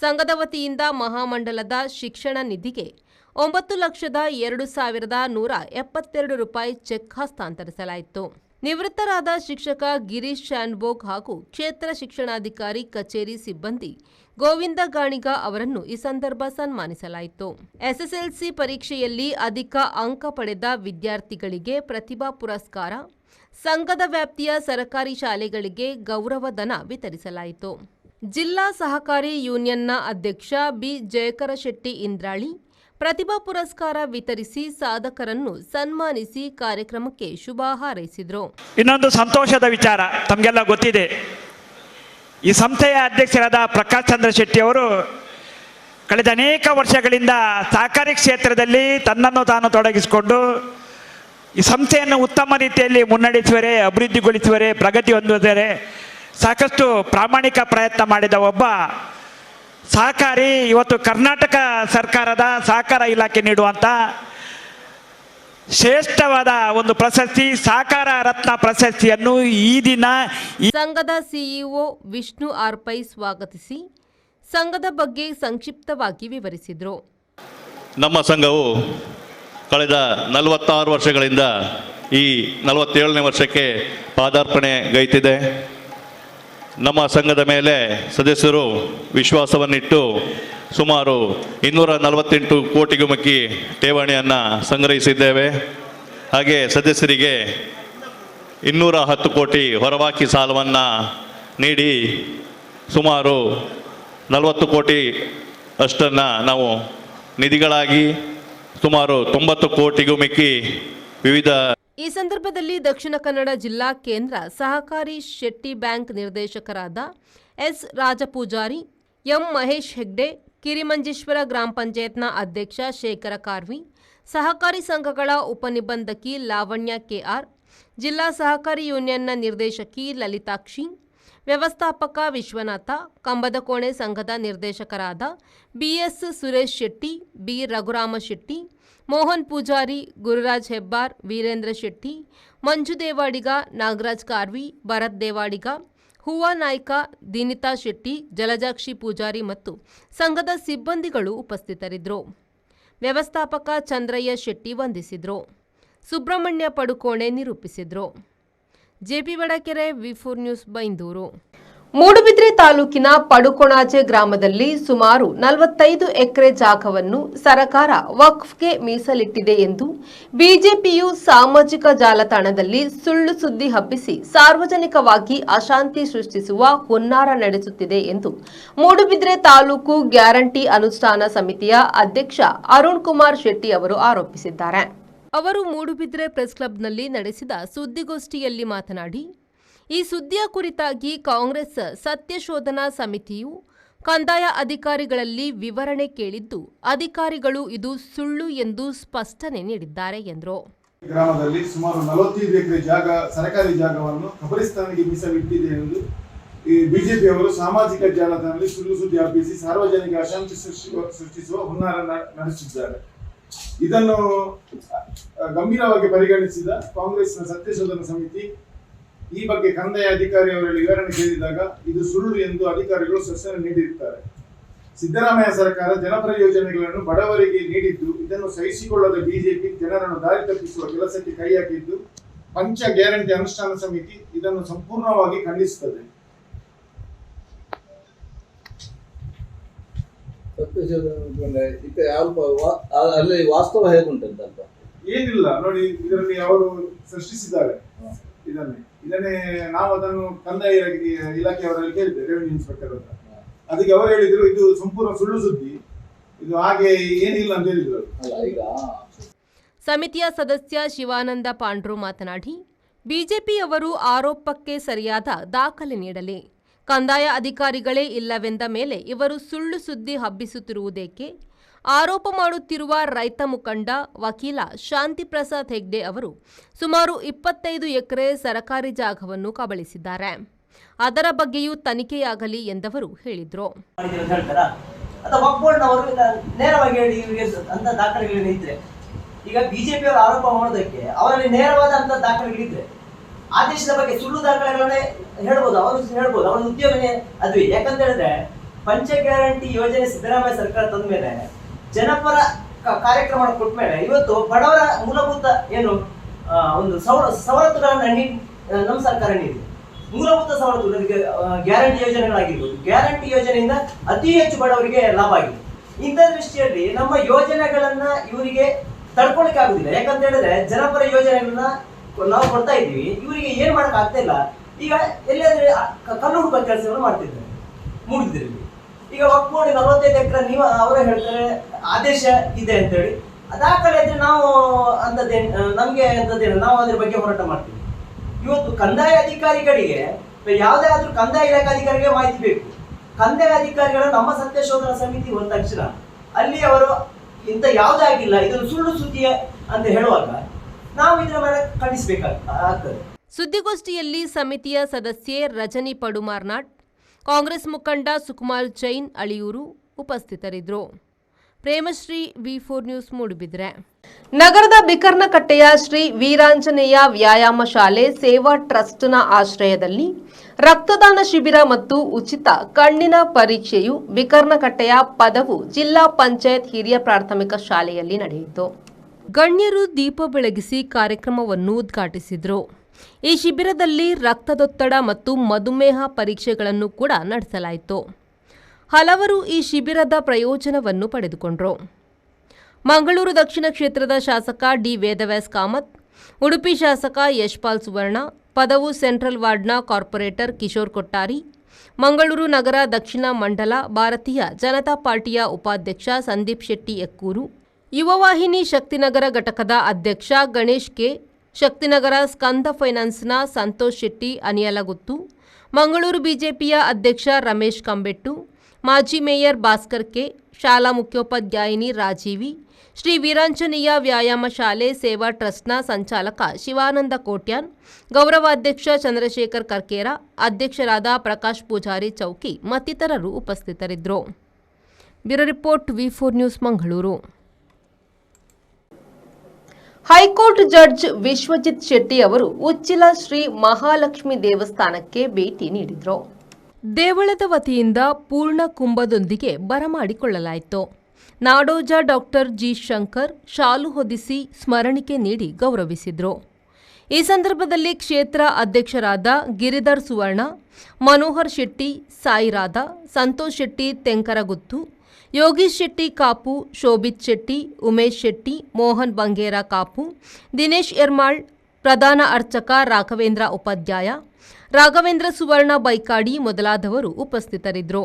ಸಂಘದ ವತಿಯಿಂದ ಮಹಾಮಂಡಲದ ಶಿಕ್ಷಣ ನಿಧಿಗೆ 9,02,172 ರೂಪಾಯಿ ಚೆಕ್ ಹಸ್ತಾಂತರಿಸಲಾಯಿತು. ನಿವೃತ್ತರಾದ ಶಿಕ್ಷಕ ಗಿರೀಶ್ ಶಾನ್ಬೋಗ್ ಹಾಗೂ ಕ್ಷೇತ್ರ ಶಿಕ್ಷಣಾಧಿಕಾರಿ ಕಚೇರಿ ಸಿಬ್ಬಂದಿ ಗೋವಿಂದ ಗಾಣಿಗ ಅವರನ್ನು ಈ ಸಂದರ್ಭ ಸನ್ಮಾನಿಸಲಾಯಿತು. ಎಸ್ಎಸ್ಎಲ್ಸಿ ಪರೀಕ್ಷೆಯಲ್ಲಿ ಅಧಿಕ ಅಂಕ ಪಡೆದ ವಿದ್ಯಾರ್ಥಿಗಳಿಗೆ ಪ್ರತಿಭಾ ಪುರಸ್ಕಾರ, ಸಂಘದ ವ್ಯಾಪ್ತಿಯ ಸರಕಾರಿ ಶಾಲೆಗಳಿಗೆ ಗೌರವಧನ ವಿತರಿಸಲಾಯಿತು. ಜಿಲ್ಲಾ ಸಹಕಾರಿ ಯೂನಿಯನ್ನ ಅಧ್ಯಕ್ಷ ಬಿ ಜಯಕರ ಶೆಟ್ಟಿ ಇಂದ್ರಾಳಿ ಪ್ರತಿಭಾ ಪುರಸ್ಕಾರ ವಿತರಿಸಿ ಸಾಧಕರನ್ನು ಸನ್ಮಾನಿಸಿ ಕಾರ್ಯಕ್ರಮಕ್ಕೆ ಶುಭ ಹಾರೈಸಿದರು. ಇನ್ನೊಂದು ಸಂತೋಷದ ವಿಚಾರ ತಮಗೆಲ್ಲ ಗೊತ್ತಿದೆ, ಈ ಸಂಸ್ಥೆಯ ಅಧ್ಯಕ್ಷರಾದ ಪ್ರಕಾಶ್ ಚಂದ್ರ ಶೆಟ್ಟಿ ಅವರು ಕಳೆದ ಅನೇಕ ವರ್ಷಗಳಿಂದ ಸಹಕಾರಿ ಕ್ಷೇತ್ರದಲ್ಲಿ ತನ್ನನ್ನು ತಾನು ತೊಡಗಿಸಿಕೊಂಡು ಈ ಸಂಸ್ಥೆಯನ್ನು ಉತ್ತಮ ರೀತಿಯಲ್ಲಿ ಮುನ್ನಡೆಸುವರೆ, ಅಭಿವೃದ್ಧಿಗೊಳಿಸುವರೆ, ಪ್ರಗತಿ ಹೊಂದುವರೆ ಸಾಕಷ್ಟು ಪ್ರಾಮಾಣಿಕ ಪ್ರಯತ್ನ ಮಾಡಿದ ಒಬ್ಬ ಸಹಕಾರಿ. ಇವತ್ತು ಕರ್ನಾಟಕ ಸರ್ಕಾರದ ಸಹಕಾರ ಇಲಾಖೆ ನೀಡುವಂಥ ಶ್ರೇಷ್ಠವಾದ ಒಂದು ಪ್ರಶಸ್ತಿ, ಸಹಕಾರ ರತ್ನ ಪ್ರಶಸ್ತಿಯನ್ನು ಈ ದಿನ ಸಂಘದ ಸಿಇಒ ವಿಷ್ಣು ಆರ್ ಪೈ ಸ್ವಾಗತಿಸಿ ಸಂಘದ ಬಗ್ಗೆ ಸಂಕ್ಷಿಪ್ತವಾಗಿ ವಿವರಿಸಿದರು. ನಮ್ಮ ಸಂಘವು ಕಳೆದ 46 ವರ್ಷಗಳಿಂದ ಈ 47ನೇ ವರ್ಷಕ್ಕೆ ಪಾದಾರ್ಪಣೆಗೈತಿದೆ. ನಮ್ಮ ಸಂಘದ ಮೇಲೆ ಸದಸ್ಯರು ವಿಶ್ವಾಸವನ್ನಿಟ್ಟು ಸುಮಾರು 248 ಕೋಟಿಗೂ ಮಿಕ್ಕಿ ಠೇವಣಿಯನ್ನು ಸಂಗ್ರಹಿಸಿದ್ದೇವೆ. ಹಾಗೆ ಸದಸ್ಯರಿಗೆ 210 ಕೋಟಿ ಹೊರಬಾಕಿ ಸಾಲವನ್ನು ನೀಡಿ ಸುಮಾರು 40 ಕೋಟಿ ಅಷ್ಟನ್ನು ನಾವು ನಿಧಿಗಳಾಗಿ ಸುಮಾರು 90 ಕೋಟಿಗೂ ಮಿಕ್ಕಿ ವಿವಿಧ. ಈ ಸಂದರ್ಭದಲ್ಲಿ ದಕ್ಷಿಣ ಕನ್ನಡ ಜಿಲ್ಲಾ ಕೇಂದ್ರ ಸಹಕಾರಿ ಶೆಟ್ಟಿ ಬ್ಯಾಂಕ್ ನಿರ್ದೇಶಕರಾದ ಎಸ್ ರಾಜಪೂಜಾರಿ, ಎಂ ಮಹೇಶ್ ಹೆಗ್ಡೆ, ಕಿರಿಮಂಜೇಶ್ವರ ಗ್ರಾಮ ಪಂಚಾಯತ್ನ ಅಧ್ಯಕ್ಷ ಶೇಖರ ಕಾರ್ವಿ, ಸಹಕಾರಿ ಸಂಘಗಳ ಉಪನಿಬಂಧಕಿ ಲಾವಣ್ಯ ಕೆಆರ್, ಜಿಲ್ಲಾ ಸಹಕಾರಿ ಯೂನಿಯನ್ನ ನಿರ್ದೇಶಕಿ ಲಲಿತಾಕ್ಷಿ, ವ್ಯವಸ್ಥಾಪಕ ವಿಶ್ವನಾಥ, ಕಂಬದಕೋಣೆ ಸಂಘದ ನಿರ್ದೇಶಕರಾದ ಬಿಎಸ್ ಸುರೇಶ್ ಶೆಟ್ಟಿ, ಬಿ ರಘುರಾಮ ಶೆಟ್ಟಿ, ಮೋಹನ್ ಪೂಜಾರಿ, ಗುರುರಾಜ್ ಹೆಬ್ಬಾರ್, ವೀರೇಂದ್ರ ಶೆಟ್ಟಿ, ಮಂಜು ದೇವಾಡಿಗ, ನಾಗರಾಜ್ ಕಾರ್ವಿ, ಭರತ್ ದೇವಾಡಿಗ, ಹೂವಾ ನಾಯ್ಕ, ದಿನಿತಾ ಶೆಟ್ಟಿ, ಜಲಜಾಕ್ಷಿ ಪೂಜಾರಿ ಮತ್ತು ಸಂಘದ ಸಿಬ್ಬಂದಿಗಳು ಉಪಸ್ಥಿತರಿದ್ದರು. ವ್ಯವಸ್ಥಾಪಕ ಚಂದ್ರಯ್ಯ ಶೆಟ್ಟಿ ವಂದಿಸಿದರು. ಸುಬ್ರಹ್ಮಣ್ಯ ಪಡುಕೋಣೆ ನಿರೂಪಿಸಿದರು. ಜೆಪಿ ವಡಕೆರೆ, ವಿ4 ನ್ಯೂಸ್, ಬೈಂದೂರು. ಮೂಡುಬಿದ್ರೆ ತಾಲೂಕಿನ ಪಡುಕೋಣಾಜೆ ಗ್ರಾಮದಲ್ಲಿ ಸುಮಾರು 45 ಎಕರೆ ಜಾಗವನ್ನು ಸರ್ಕಾರ ವಕ್ಫ್ಗೆ ಮೀಸಲಿಟ್ಟಿದೆ ಎಂದು ಬಿಜೆಪಿಯು ಸಾಮಾಜಿಕ ಜಾಲತಾಣದಲ್ಲಿ ಸುಳ್ಳು ಸುದ್ದಿ ಹಬ್ಬಿಸಿ ಸಾರ್ವಜನಿಕವಾಗಿ ಅಶಾಂತಿ ಸೃಷ್ಟಿಸುವ ಹುನ್ನಾರ ನಡೆಸುತ್ತಿದೆ ಎಂದು ಮೂಡುಬಿದ್ರೆ ತಾಲೂಕು ಗ್ಯಾರಂಟಿ ಅನುಷ್ಠಾನ ಸಮಿತಿಯ ಅಧ್ಯಕ್ಷ ಅರುಣ್ ಕುಮಾರ್ ಶೆಟ್ಟಿ ಅವರು ಆರೋಪಿಸಿದ್ದಾರೆ. ಅವರು ಮೂಡುಬಿದ್ರೆ ಪ್ರೆಸ್ ಕ್ಲಬ್ನಲ್ಲಿ ನಡೆಸಿದ ಸುದ್ದಿಗೋಷ್ಠಿಯಲ್ಲಿ ಮಾತನಾಡಿ, ಈ ಸುದ್ದಿಯ ಕುರಿತಾಗಿ ಕಾಂಗ್ರೆಸ್ ಸತ್ಯಶೋಧನಾ ಸಮಿತಿಯು ಕಂದಾಯ ಅಧಿಕಾರಿಗಳಲ್ಲಿ ವಿವರಣೆ ಕೇಳಿದ್ದು ಅಧಿಕಾರಿಗಳು ಇದು ಸುಳ್ಳು ಎಂದು ಸ್ಪಷ್ಟನೆ ನೀಡಿದ್ದಾರೆ ಎಂದರು. ಗ್ರಾಮದಲ್ಲಿ ಸುಮಾರು 45 ಎಕರೆ ಜಾಗ ಸರ್ಕಾರಿ ಜಾಗವನ್ನು ಕಬರಿಸ್ತಾನಿಗೆ ಮೀಸಲಿಟ್ಟಿದೆ ಎಂದು ಬಿಜೆಪಿ ಅವರು ಸಾಮಾಜಿಕ ಜಾಲತಾಣದಲ್ಲಿ ಸುಳ್ಳು ಸುದ್ದಿ ಹಬ್ಬಿಸಿ ಸಾರ್ವಜನಿಕ ಅಶಾಂತಿ ಸೃಷ್ಟಿಸುವ ಹುನ್ನಾರ ನಡೆಸಿದ್ದಾರೆ. ಇದನ್ನು ಗಂಭೀರವಾಗಿ ಪರಿಗಣಿಸಿದ ಕಾಂಗ್ರೆಸ್ನ ಸತ್ಯಶೋಧನಾ ಸಮಿತಿ ಈ ಬಗ್ಗೆ ಕಂದಾಯ ಅಧಿಕಾರಿ ಅವರಲ್ಲಿ ವಿವರಣೆ ಕೇಳಿದಾಗ ಇದು ಸುಳ್ಳು ಎಂದು ಅಧಿಕಾರಿಗಳು ಸ್ಪಷ್ಟನೆ ನೀಡಿರುತ್ತಾರೆ. ಸಿದ್ದರಾಮಯ್ಯ ಸರ್ಕಾರ ಜನಪರ ಯೋಜನೆಗಳನ್ನು ಬಡವರಿಗೆ ನೀಡಿದ್ದು ಇದನ್ನು ಸಹಿಸಿಕೊಳ್ಳದ ಬಿಜೆಪಿ ಜನರನ್ನು ದಾರಿ ತಪ್ಪಿಸುವ ಕೆಲಸಕ್ಕೆ ಕೈ ಹಾಕಿದ್ದು ಪಂಚ ಗ್ಯಾರಂಟಿ ಅನುಷ್ಠಾನ ಸಮಿತಿ ಇದನ್ನು ಸಂಪೂರ್ಣವಾಗಿ ಖಂಡಿಸುತ್ತದೆ. ಅಲ್ಲಿ ವಾಸ್ತವ ಹೇಗುಂಟಂತ ಏನಿಲ್ಲ ನೋಡಿ, ಇದರಲ್ಲಿ ಅವರು ಸೃಷ್ಟಿಸಿದ್ದಾರೆ. ಇದನ್ನೇ ನಾವು ಅದನ್ನು ಕಂದಾಯ ಇಲಾಖೆಯವರಲ್ಲಿ ಕೇಳಿದ್ದೆ, ರೆವಿನ್ಯೂ ಇನ್ಸ್ಪೆಕ್ಟರ್ ಹತ್ರ. ಅದಕ್ಕೆ ಅವರು ಹೇಳಿದ್ರು ಇದು ಸಂಪೂರ್ಣ ಸುಳ್ಳು ಸುದ್ದಿ, ಇದು ಹಾಗೆ ಏನಿಲ್ಲ ಅಂತ ಹೇಳಿದ್ರು. ಸಮಿತಿಯ ಸದಸ್ಯ ಶಿವಾನಂದ ಪಾಂಡ್ರು ಮಾತನಾಡಿ, ಬಿಜೆಪಿಯವರು ಆರೋಪಕ್ಕೆ ಸರಿಯಾದ ದಾಖಲೆ ನೀಡಲಿ. ಕಂದಾಯ ಅಧಿಕಾರಿಗಳೇ ಇಲ್ಲವೆಂದ ಮೇಲೆ ಇವರು ಸುಳ್ಳು ಸುದ್ದಿ ಹಬ್ಬಿಸುತ್ತಿರುವುದೇಕೆ? ಆರೋಪ ಮಾಡುತ್ತಿರುವ ರೈತ ಮುಖಂಡ ವಕೀಲ ಶಾಂತಿ ಪ್ರಸಾದ್ ಹೆಗ್ಡೆ ಅವರು ಸುಮಾರು 25 ಎಕರೆ ಸರ್ಕಾರಿ ಜಾಗವನ್ನು ಕಬಳಿಸಿದ್ದಾರೆ. ಅದರ ಬಗ್ಗೆಯೂ ತನಿಖೆಯಾಗಲಿ ಎಂದವರು ಹೇಳಿದರು. ನೇರವಾಗಿ ಹೇಳಿ ಅಂತ ದಾಖಲೆಗಳಿದ್ರೆ ಈಗ ಬಿಜೆಪಿಯವರು ಆರೋಪ ಮಾಡೋದಕ್ಕೆ ಅವರಲ್ಲಿ ನೇರವಾದಂತ ದಾಖಲೆಗಳಿದ್ರೆ ಆದೇಶದ ಬಗ್ಗೆ ಸುಳ್ಳು ದಾಖಲೆಗಳನ್ನೇ ಹೇಳ್ಬೋದು, ಅವರು ಹೇಳ್ಬೋದು, ಅವರ ಉದ್ಯೋಗನೇ ಅದು. ಯಾಕಂತ ಹೇಳಿದ್ರೆ ಪಂಚ ಗ್ಯಾರಂಟಿ ಯೋಜನೆ ಸಿದ್ದರಾಮಯ್ಯ ಸರ್ಕಾರ ತಂದ ಮೇಲೆ ಜನಪರ ಕಾರ್ಯಕ್ರಮ ಕೊಟ್ಟ ಮೇಲೆ ಇವತ್ತು ಬಡವರ ಮೂಲಭೂತ ಏನು ಒಂದು ಸವಲತ್ತುಗಳನ್ನು ನಮ್ಮ ಸರ್ಕಾರ ನೀಡಿದೆ. ಮೂಲಭೂತ ಸವಲತ್ತು ಗ್ಯಾರಂಟಿ ಯೋಜನೆಗಳಾಗಿರ್ಬೋದು, ಗ್ಯಾರಂಟಿ ಯೋಜನೆಯಿಂದ ಅತಿ ಹೆಚ್ಚು ಬಡವರಿಗೆ ಲಾಭ ಆಗಿದೆ. ಇಂಥ ದೃಷ್ಟಿಯಲ್ಲಿ ನಮ್ಮ ಯೋಜನೆಗಳನ್ನ ಇವರಿಗೆ ತಡ್ಕೊಳಿಕ್ಕೆ ಆಗುದಿಲ್ಲ. ಯಾಕಂತ ಹೇಳಿದ್ರೆ ಜನಪರ ಯೋಜನೆಗಳನ್ನ ನಾವು ಕೊಡ್ತಾ ಇದ್ದೀವಿ, ಇವರಿಗೆ ಏನ್ ಮಾಡಕ್ ಆಗ್ತಾ ಇಲ್ಲ. ಈಗ ಎಲ್ಲಾದ್ರೆ ಕಲ್ಲು ಹುಡುಕೋ ಕೆಲಸವನ್ನು ಮಾಡ್ತಿದ್ದಾರೆ ಮೂಡಿದ್ರಲ್ಲಿ. ಈಗ ವಕ್ಫ್ ಬೋರ್ಡ್ 45 ಎಕರೆ ನೀವು ಅವರೇ ಹೇಳ್ತಾರೆ ಆದೇಶ ಇದೆ ಅಂತ ಹೇಳಿ, ದಾಖಲೆ ಇದ್ರೆ ನಾವು ನಮ್ಗೆ ಅಂತದೇನು ನಾವು ಅದ್ರ ಬಗ್ಗೆ ಹೋರಾಟ ಮಾಡ್ತೀವಿ. ಇವತ್ತು ಕಂದಾಯ ಅಧಿಕಾರಿಗಳಿಗೆ ಯಾವುದೇ ಆದ್ರೂ ಕಂದಾಯ ಇಲಾಖೆ ಅಧಿಕಾರಿಗೆ ಮಾಹಿತಿ ಬೇಕು. ಕಂದಾಯ ಅಧಿಕಾರಿಗಳು ನಮ್ಮ ಸತ್ಯಶೋಧನಾ ಸಮಿತಿ ಹೋದ ತಕ್ಷಣ ಅಲ್ಲಿ ಅವರು ಇಂಥ ಯಾವುದೇ ಆಗಿಲ್ಲ, ಇದನ್ನು ಸುಳ್ಳು ಸುದ್ದಿ ಅಂತ ಹೇಳುವಾಗ ನಾವು ಇದರ ಮೇಲೆ ಖಂಡಿಸಬೇಕಾಗ್ತದೆ. ಸುದ್ದಿಗೋಷ್ಠಿಯಲ್ಲಿ ಸಮಿತಿಯ ಸದಸ್ಯೆ ರಜನಿ ಪಡುಮಾರ್ನಾಡ್, ಕಾಂಗ್ರೆಸ್ ಮುಖಂಡ ಸುಕುಮಾರ್ ಜೈನ್ ಅಳಿಯೂರು ಉಪಸ್ಥಿತರಿದ್ದರು. ಪ್ರೇಮಶ್ರೀ, ವಿ4 ನ್ಯೂಸ್, ಮೂಡುಬಿದ್ರೆ. ನಗರದ ಬಿಕರ್ನಕಟ್ಟೆಯ ಶ್ರೀ ವೀರಾಂಜನೇಯ ವ್ಯಾಯಾಮ ಶಾಲೆ ಸೇವಾ ಟ್ರಸ್ಟ್ನ ಆಶ್ರಯದಲ್ಲಿ ರಕ್ತದಾನ ಶಿಬಿರ ಮತ್ತು ಉಚಿತ ಕಣ್ಣಿನ ಪರೀಕ್ಷೆಯು ಬಿಕರ್ನಕಟ್ಟೆಯ ಪದವು ಜಿಲ್ಲಾ ಪಂಚಾಯತ್ ಹಿರಿಯ ಪ್ರಾಥಮಿಕ ಶಾಲೆಯಲ್ಲಿ ನಡೆಯಿತು. ಗಣ್ಯರು ದೀಪ ಬೆಳಗಿಸಿ ಕಾರ್ಯಕ್ರಮವನ್ನು ಉದ್ಘಾಟಿಸಿದರು. ಈ ಶಿಬಿರದಲ್ಲಿ ರಕ್ತದೊತ್ತಡ ಮತ್ತು ಮಧುಮೇಹ ಪರೀಕ್ಷೆಗಳನ್ನು ಕೂಡ ನಡೆಸಲಾಯಿತು. ಹಲವರು ಈ ಶಿಬಿರದ ಪ್ರಯೋಜನವನ್ನು ಪಡೆದುಕೊಂಡರು. ಮಂಗಳೂರು ದಕ್ಷಿಣ ಕ್ಷೇತ್ರದ ಶಾಸಕ ಡಿ ವೇದವ್ಯಾಸ್ ಕಾಮತ್, ಉಡುಪಿ ಶಾಸಕ ಯಶ್ಪಾಲ್ ಸುವರ್ಣ, ಪದವು ಸೆಂಟ್ರಲ್ ವಾರ್ಡ್ನ ಕಾರ್ಪೊರೇಟರ್ ಕಿಶೋರ್ ಕೊಟ್ಟಾರಿ, ಮಂಗಳೂರು ನಗರ ದಕ್ಷಿಣ ಮಂಡಲ ಭಾರತೀಯ ಜನತಾ ಪಾರ್ಟಿಯ ಉಪಾಧ್ಯಕ್ಷ ಸಂದೀಪ್ ಶೆಟ್ಟಿ ಎಕ್ಕೂರು, ಯುವವಾಹಿನಿ ಶಕ್ತಿನಗರ ಘಟಕದ ಅಧ್ಯಕ್ಷ ಗಣೇಶ್ ಕೆ, ಶಕ್ತಿನಗರ ಸ್ಕಂದ ಫೈನಾನ್ಸ್ನ ಸಂತೋಷ್ ಶೆಟ್ಟಿ ಅನಿಯಲಗುತ್ತು, ಮಂಗಳೂರು ಬಿಜೆಪಿಯ ಅಧ್ಯಕ್ಷ ರಮೇಶ್ ಕಂಬೆಟ್ಟು, ಮಾಜಿ ಮೇಯರ್ ಭಾಸ್ಕರ್ ಕೆ, ಶಾಲಾ ಮುಖ್ಯೋಪಾಧ್ಯಾಯಿನಿ ರಾಜೀವಿ, ಶ್ರೀ ವೀರಾಂಜನೇಯ ವ್ಯಾಯಾಮ ಶಾಲೆ ಸೇವಾ ಟ್ರಸ್ಟ್ನ ಸಂಚಾಲಕ ಶಿವಾನಂದ ಕೋಟ್ಯಾನ್, ಗೌರವಾಧ್ಯಕ್ಷ ಚಂದ್ರಶೇಖರ್ ಕರ್ಕೇರ, ಅಧ್ಯಕ್ಷರಾದ ಪ್ರಕಾಶ್ ಪೂಜಾರಿ ಚೌಕಿ ಮತ್ತಿತರರು ಉಪಸ್ಥಿತರಿದ್ದರು. ಬ್ಯೂರೋ ರಿಪೋರ್ಟ್, ವಿ4 news, Mangaluru. High court judge Vishwajith Shetty ಅವರು ಉಚ್ಚಿಲ ಶ್ರೀ ಮಹಾಲಕ್ಷ್ಮಿ ದೇವಸ್ಥಾನಕ್ಕೆ ಭೇಟಿ ನೀಡಿದರು. ದೇವಳದ ವತಿಯಿಂದ ಪೂರ್ಣ ಕುಂಭದೊಂದಿಗೆ ಬರಮಾಡಿಕೊಳ್ಳಲಾಯಿತು. ನಾಡೋಜ ಡಾಕ್ಟರ್ ಜಿ ಶಂಕರ್ ಶಾಲು ಹೊದಿಸಿ ಸ್ಮರಣಿಕೆ ನೀಡಿ ಗೌರವಿಸಿದರು. ಈ ಸಂದರ್ಭದಲ್ಲಿ ಕ್ಷೇತ್ರ ಅಧ್ಯಕ್ಷರಾದ ಗಿರಿಧರ್ ಸುವರ್ಣ, ಮನೋಹರ್ ಶೆಟ್ಟಿ, ಸಾಯಿರಾಧ, ಸಂತೋಷ್ ಶೆಟ್ಟಿ ತೆಂಕರಗುತ್ತು, ಯೋಗೀಶ್ ಶೆಟ್ಟಿ ಕಾಪು, ಶೋಭಿತ್ ಶೆಟ್ಟಿ, ಉಮೇಶ್ ಶೆಟ್ಟಿ, ಮೋಹನ್ ಬಂಗೇರ ಕಾಪು, ದಿನೇಶ್ ಎರ್ಮಾಳ್, ಪ್ರಧಾನ ಅರ್ಚಕ ರಾಘವೇಂದ್ರ ಉಪಾಧ್ಯಾಯ, ರಾಘವೇಂದ್ರ ಸುವರ್ಣ ಬೈಕಾಡಿ ಮೊದಲಾದವರು ಉಪಸ್ಥಿತರಿದ್ದರು.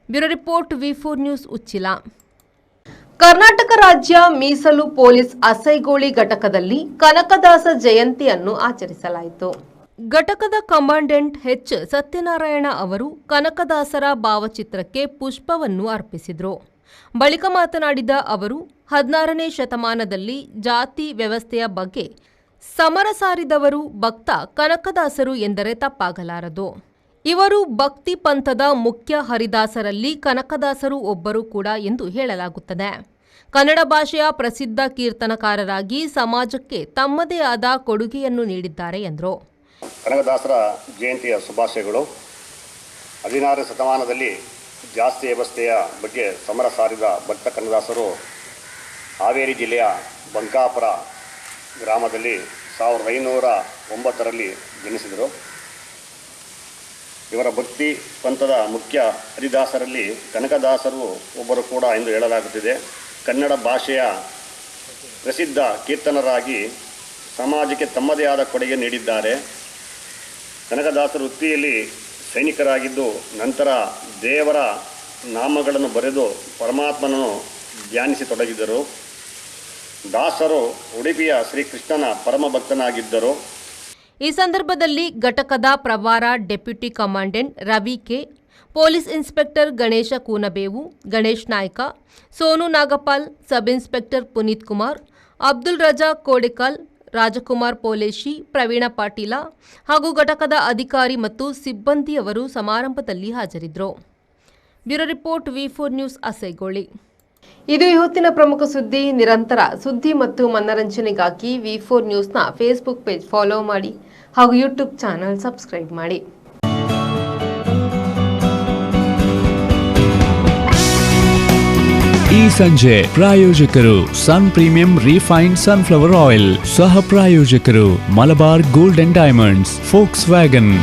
ಬ್ಯೂರೋ ರಿಪೋರ್ಟ್ ವಿ4 ನ್ಯೂಸ್ ಉಚ್ಚಿಲ. ಕರ್ನಾಟಕ ರಾಜ್ಯ ಮೀಸಲು ಪೊಲೀಸ್ ಅಸೈಗೋಳಿ ಘಟಕದಲ್ಲಿ ಕನಕದಾಸ ಜಯಂತಿಯನ್ನು ಆಚರಿಸಲಾಯಿತು. ಘಟಕದ ಕಮಾಂಡೆಂಟ್ ಎಚ್ ಸತ್ಯನಾರಾಯಣ ಅವರು ಕನಕದಾಸರ ಭಾವಚಿತ್ರಕ್ಕೆ ಪುಷ್ಪವನ್ನು ಅರ್ಪಿಸಿದರು. ಬಳಿಕ ಮಾತನಾಡಿದ ಅವರು 16ನೇ ಶತಮಾನದಲ್ಲಿ ಜಾತಿ ವ್ಯವಸ್ಥೆಯ ಬಗ್ಗೆ ಸಮರ ಸಾರಿದವರು ಭಕ್ತ ಕನಕದಾಸರು ಎಂದರೆ ತಪ್ಪಾಗಲಾರದು. ಇವರು ಭಕ್ತಿ ಪಂಥದ ಮುಖ್ಯ ಹರಿದಾಸರಲ್ಲಿ ಕನಕದಾಸರು ಒಬ್ಬರು ಕೂಡ ಎಂದು ಹೇಳಲಾಗುತ್ತದೆ. ಕನ್ನಡ ಭಾಷೆಯ ಪ್ರಸಿದ್ಧ ಕೀರ್ತನಕಾರರಾಗಿ ಸಮಾಜಕ್ಕೆ ತಮ್ಮದೇ ಆದ ಕೊಡುಗೆಯನ್ನು ನೀಡಿದ್ದಾರೆ ಎಂದರು. ಕನಕದಾಸರ ಜಯಂತಿಯ ಶುಭಾಶಯಗಳು. 16ನೇ ಶತಮಾನದಲ್ಲಿ ಜಾಸ್ತಿ ವ್ಯವಸ್ಥೆಯ ಬಗ್ಗೆ ಸಮರ ಸಾರಿದ ಭಕ್ತ ಕನಕದಾಸರು ಹಾವೇರಿ ಜಿಲ್ಲೆಯ ಬಂಕಾಪುರ ಗ್ರಾಮದಲ್ಲಿ 1509ರಲ್ಲಿ ಜನಿಸಿದರು. ಇವರ ಭಕ್ತಿ ಪಂಥದ ಮುಖ್ಯ ಹರಿದಾಸರಲ್ಲಿ ಕನಕದಾಸರು ಒಬ್ಬರು ಕೂಡ ಎಂದು ಹೇಳಲಾಗುತ್ತಿದೆ. ಕನ್ನಡ ಭಾಷೆಯ ಪ್ರಸಿದ್ಧ ಕೀರ್ತನರಾಗಿ ಸಮಾಜಕ್ಕೆ ತಮ್ಮದೇ ಆದ ಕೊಡುಗೆ ನೀಡಿದ್ದಾರೆ. ಕನಕದಾಸರು ವೃತ್ತಿಯಲ್ಲಿ ಸೈನಿಕರಾಗಿದ್ದು ನಂತರ ದೇವರ ನಾಮಗಳನ್ನು ಬರೆದು ಪರಮಾತ್ಮನನ್ನು ಧ್ಯಾನಿಸತೊಡಗಿದರು. ದಾಸರು ಉಡುಪಿಯ ಶ್ರೀಕೃಷ್ಣನ ಪರಮ ಭಕ್ತನಾಗಿದ್ದರು. ಈ ಸಂದರ್ಭದಲ್ಲಿ ಘಟಕದ ಪ್ರಭಾರ deputy commandant Ravi K, police inspector Ganesha Koonabevu, Ganesh Naika, Sonu Nagpal, sub inspector Puneeth Kumar, Abdul Raza Kodekal, Rajkumar ಪೋಲೇಶಿ, Praveen Patil ಹಾಗೂ ಘಟಕದ ಅಧಿಕಾರಿ ಮತ್ತು ಸಿಬ್ಬಂದಿಯವರು ಸಮಾರಂಭದಲ್ಲಿ ಹಾಜರಿದ್ದರು. ಬ್ಯೂರೋ ರಿಪೋರ್ಟ್ ವಿ4 ನ್ಯೂಸ್ ಅಸೈಗೋಳಿ. ಇದು ಇವತ್ತಿನ ಪ್ರಮುಖ ಸುದ್ದಿ. ನಿರಂತರ ಸುದ್ದಿ ಮತ್ತು ಮನರಂಜನೆಗಾಗಿ ವಿ4 ನ್ಯೂಸ್ನ ಫೇಸ್ಬುಕ್ ಪೇಜ್ ಫಾಲೋ ಮಾಡಿ ಹಾಗೂ ಯೂಟ್ಯೂಬ್ ಚಾನಲ್ ಸಬ್ಸ್ಕ್ರೈಬ್ ಮಾಡಿ. ಈ ಸಂಜೆ ಪ್ರಾಯೋಜಕರು sun premium refined sunflower oil, ಸಹ ಪ್ರಾಯೋಜಕರು Malabar gold and diamonds, forks wagon.